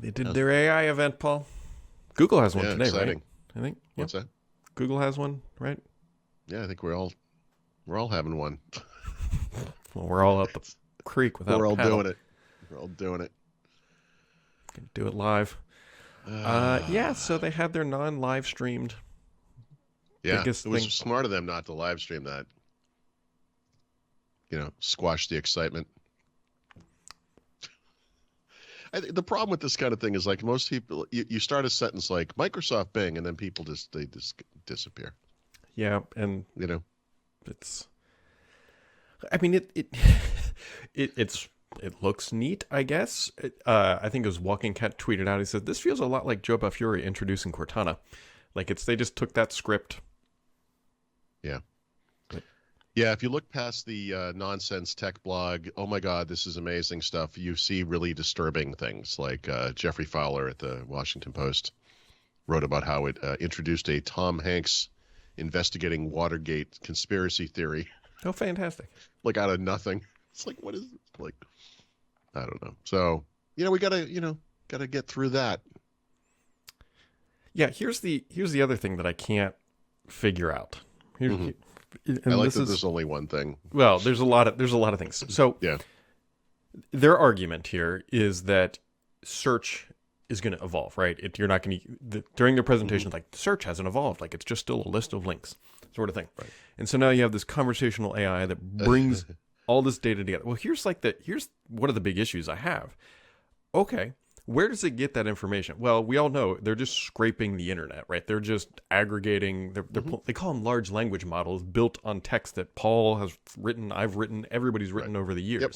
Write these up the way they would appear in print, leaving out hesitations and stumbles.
They did their AI event, Paul. Google has one today, exciting. right? I think. Yep. What's that? Google has one, right? Yeah, I think we're all having one. Well, we're all up the creek without a paddle. Doing it. We're all doing it. Can do it live. Yeah, so they had their non-live streamed. Yeah, it was smart of them not to live stream that. Squash the excitement. The problem with this kind of thing is, like, most people, you start a sentence like Microsoft Bing, and then people just disappear. Yeah, and it's. I mean, it looks neat, I guess. I think it was Walking Cat tweeted out. He said, "This feels a lot like Joe Bafuri introducing Cortana. Like they just took that script." Yeah. Yeah, if you look past the nonsense tech blog, oh my God, this is amazing stuff, you see really disturbing things, like Jeffrey Fowler at the Washington Post wrote about how it introduced a Tom Hanks investigating Watergate conspiracy theory. Oh, fantastic. Like out of nothing. It's like, what is it? Like, I don't know. So, we gotta get through that. Yeah, here's the other thing that I can't figure out. I like that there's only one thing. Well, there's a lot of things. So yeah, their argument here is that search is going to evolve, right? You're not going to during their presentation, like, search hasn't evolved, like it's just still a list of links, sort of thing. Right. And so now you have this conversational AI that brings all this data together. Well, here's one of the big issues I have. Okay. Where does it get that information? Well, we all know they're just scraping the internet, right? They're just aggregating. They call them large language models built on text that Paul has written, I've written, everybody's written over the years. Yep.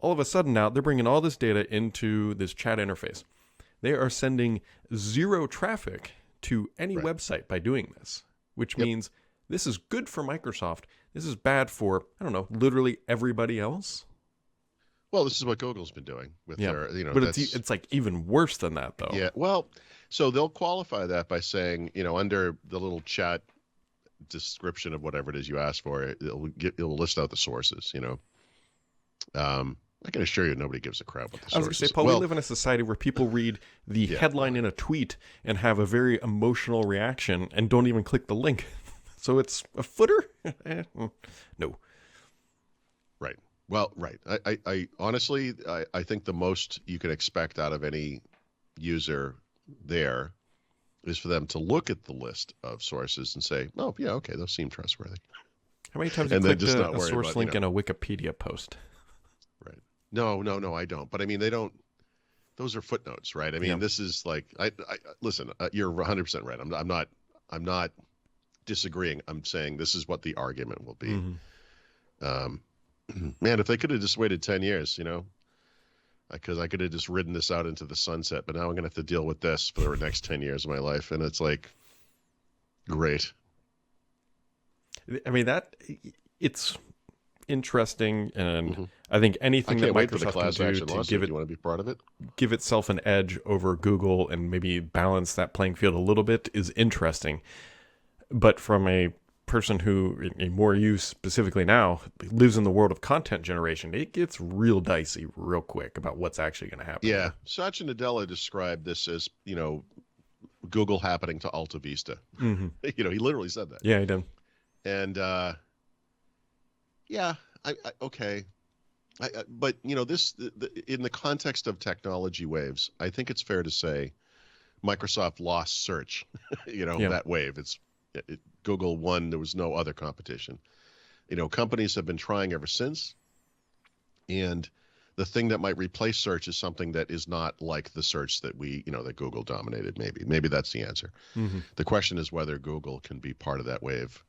All of a sudden now, they're bringing all this data into this chat interface. They are sending zero traffic to any website by doing this, which means this is good for Microsoft. This is bad for, I don't know, literally everybody else. Well, this is what Google's been doing with their, But it's like even worse than that, though. Yeah. Well, so they'll qualify that by saying, under the little chat description of whatever it is you ask for, it'll list out the sources. I can assure you, nobody gives a crap what the sources. I was going to say, Paul, we live in a society where people read the headline in a tweet and have a very emotional reaction and don't even click the link. So it's a footer? No. Right. Well, right. I honestly, I think the most you can expect out of any user there is for them to look at the list of sources and say, oh, yeah, okay, those seem trustworthy. How many times have you clicked a source link in a Wikipedia post? Right. No, I don't. But I mean, they don't. Those are footnotes, right? I mean, this is like, listen, you're 100% right. I'm not disagreeing. I'm saying this is what the argument will be. Man, if they could have just waited 10 years, because I could have just ridden this out into the sunset, but now I'm going to have to deal with this for the next 10 years of my life. And it's like, great. I mean, it's interesting. And I think anything that Microsoft can do to give it, you want to be part of it? Give itself an edge over Google and maybe balance that playing field a little bit is interesting. But from a person who, more you specifically now, lives in the world of content generation, it gets real dicey real quick about what's actually going to happen. Yeah. Satya Nadella described this as, Google happening to Alta Vista. He literally said that. Yeah, he did. And, okay. But, this, in the context of technology waves, I think it's fair to say Microsoft lost search, that wave. Google won. There was no other competition. Companies have been trying ever since. And the thing that might replace search is something that is not like the search that that Google dominated. Maybe that's the answer. The question is whether Google can be part of that wave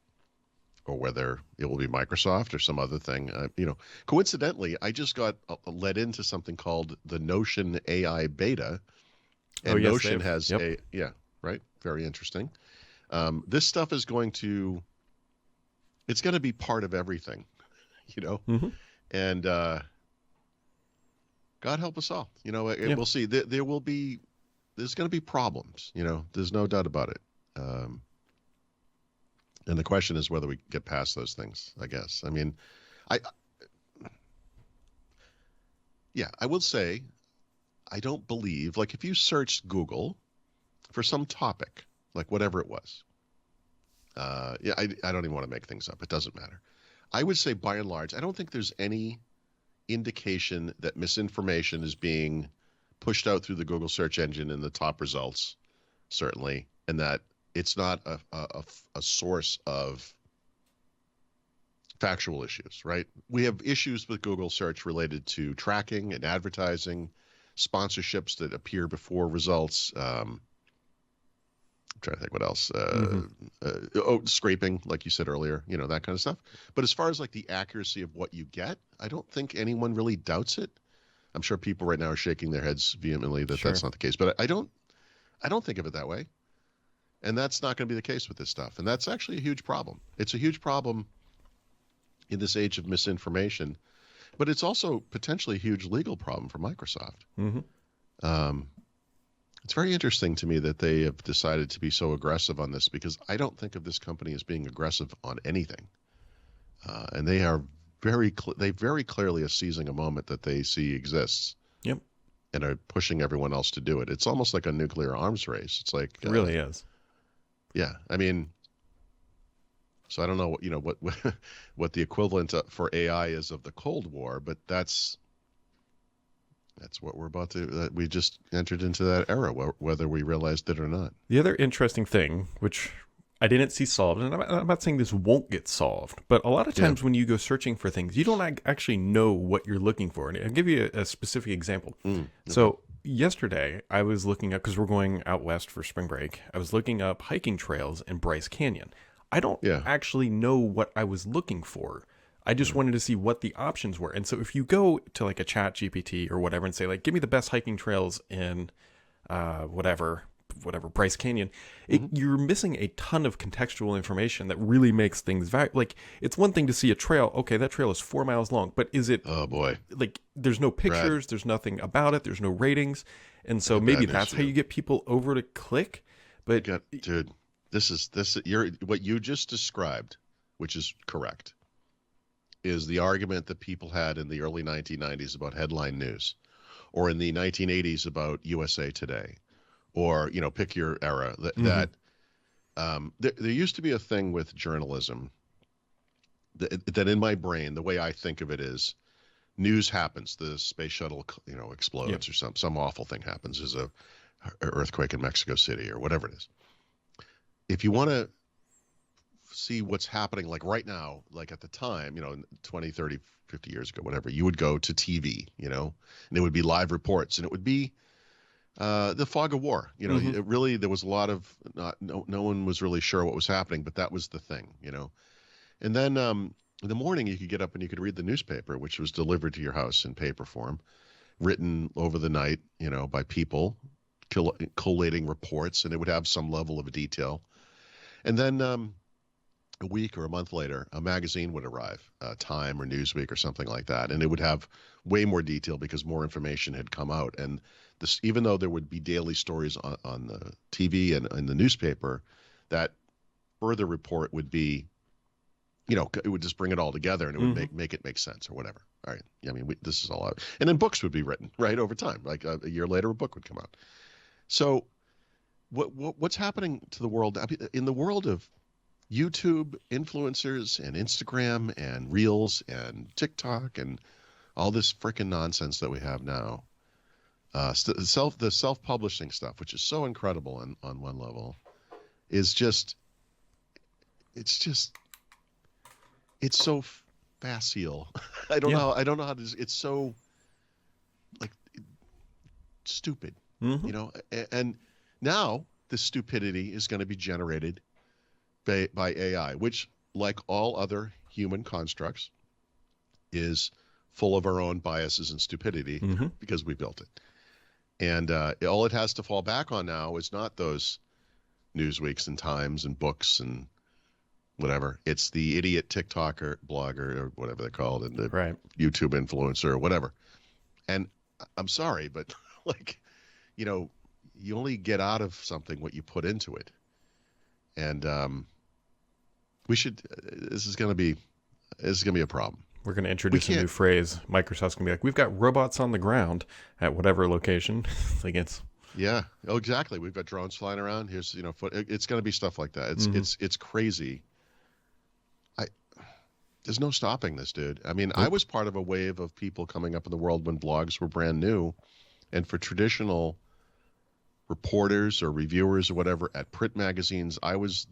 or whether it will be Microsoft or some other thing. Coincidentally, I just got led into something called the Notion AI beta. And Notion has right. Very interesting. This stuff is it's going to be part of everything, and God help us all. We'll see. There's going to be problems. There's no doubt about it. And the question is whether we get past those things, I guess. I mean, I will say, I don't believe, like if you searched Google for some topic, like whatever it was, yeah, I don't even want to make things up. It doesn't matter. I would say by and large, I don't think there's any indication that misinformation is being pushed out through the Google search engine in the top results, certainly, and that it's not a source of factual issues, right? We have issues with Google search related to tracking and advertising, sponsorships that appear before results. I'm trying to think what else. Scraping, like you said earlier, that kind of stuff. But as far as like the accuracy of what you get, I don't think anyone really doubts it. I'm sure people right now are shaking their heads vehemently that that's not the case. But I don't think of it that way. And that's not going to be the case with this stuff. And that's actually a huge problem. It's a huge problem in this age of misinformation, but it's also potentially a huge legal problem for Microsoft. It's very interesting to me that they have decided to be so aggressive on this, because I don't think of this company as being aggressive on anything. And they are very clearly are seizing a moment that they see exists. Yep. And are pushing everyone else to do it. It's almost like a nuclear arms race. It's like it really is. Yeah, I mean, so I don't know what the equivalent for AI is of the Cold War, but that's what we're about to. We just entered into that era, whether we realized it or not. The other interesting thing, which I didn't see solved, and I'm not saying this won't get solved, but a lot of times when you go searching for things, you don't actually know what you're looking for. And I'll give you a specific example. So yesterday, I was looking up, because we're going out west for spring break, I was looking up hiking trails in Bryce Canyon. I don't actually know what I was looking for. I just wanted to see what the options were. And so if you go to like a Chat GPT or whatever and say, like, give me the best hiking trails in whatever Bryce Canyon, you're missing a ton of contextual information that really makes things like, it's one thing to see a trail. Okay, that trail is 4 miles long, but is it? Oh boy! Like, there's no pictures, there's nothing about it, there's no ratings, and so maybe that's how you get people over to click. But dude, what you just described, which is correct, is the argument that people had in the early 1990s about headline news, or in the 1980s about USA Today. Or, pick your era. There used to be a thing with journalism that in my brain, the way I think of it is, news happens. The space shuttle, explodes, or some awful thing happens. There's a earthquake in Mexico City or whatever it is. If you want to see what's happening, like right now, like at the time, 20, 30, 50 years ago, whatever, you would go to TV, and it would be live reports, and it would be the fog of war. It really, there was a lot of no one was really sure what was happening, but that was the thing, And then in the morning you could get up and you could read the newspaper, which was delivered to your house in paper form, written over the night, by people collating reports, and it would have some level of detail. And then a week or a month later, a magazine would arrive, Time or Newsweek or something like that, and it would have way more detail because more information had come out. And this, even though there would be daily stories on the TV and in the newspaper, that further report would be, it would just bring it all together, and it would make it make sense or whatever. All right. I mean, this is all out. And then books would be written, right, over time. Like a year later, a book would come out. So what's happening to the world? I mean, in the world of YouTube influencers and Instagram and Reels and TikTok and all this freaking nonsense that we have now, the self-publishing stuff, which is so incredible on one level, is just it's so facile. I don't know how to. It's so like stupid, and now the stupidity is going to be generated by AI, which, like all other human constructs, is full of our own biases and stupidity because we built it. And all it has to fall back on now is not those Newsweeks and Times and books and whatever. It's the idiot TikToker, blogger, or whatever they're called, and the YouTube influencer or whatever. And I'm sorry, but you only get out of something what you put into it. And we should. This is going to be a problem. We're going to introduce a new phrase. Microsoft's going to be like, we've got robots on the ground at whatever location. Like it's... Yeah. Oh, exactly. We've got drones flying around. Here's, it's going to be stuff like that. It's crazy. There's no stopping this, dude. I mean, I was part of a wave of people coming up in the world when blogs were brand new. And for traditional reporters or reviewers or whatever at print magazines, I was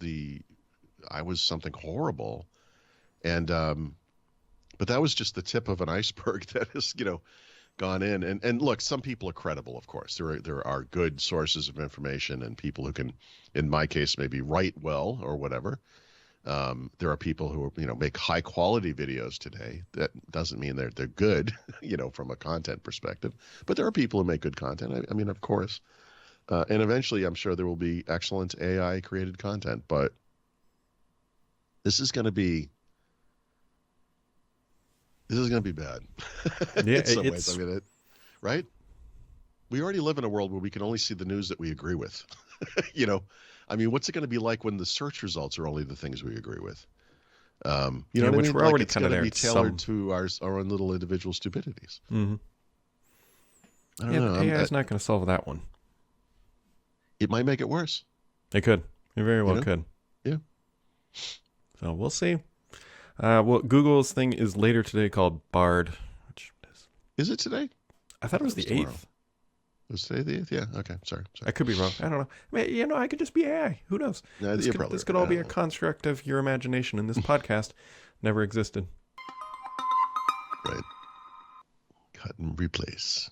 something horrible. And, but that was just the tip of an iceberg that has, gone in. And look, some people are credible, of course. There are good sources of information and people who can, in my case, maybe write well or whatever. There are people who make high quality videos today. That doesn't mean they're good, from a content perspective. But there are people who make good content. I mean, of course. And eventually, I'm sure there will be excellent AI created content. But this is going to be bad. Yeah, in some ways. I mean, right? We already live in a world where we can only see the news that we agree with. I mean, what's it going to be like when the search results are only the things we agree with? What I mean? We're already it's kind of going to be tailored to our own little individual stupidities. Mm-hmm. I don't know. AI is not going to solve that one. It might make it worse. It could. It very well could. Yeah. So we'll see. Well, Google's thing is later today called Bard. Which is it today? I thought it was the 8th. Was today the 8th? Yeah. Okay. Sorry. I could be wrong. I don't know. I mean, I could just be AI. Who knows? No, this could all be a construct of your imagination, and this podcast never existed. Right. Cut and replace.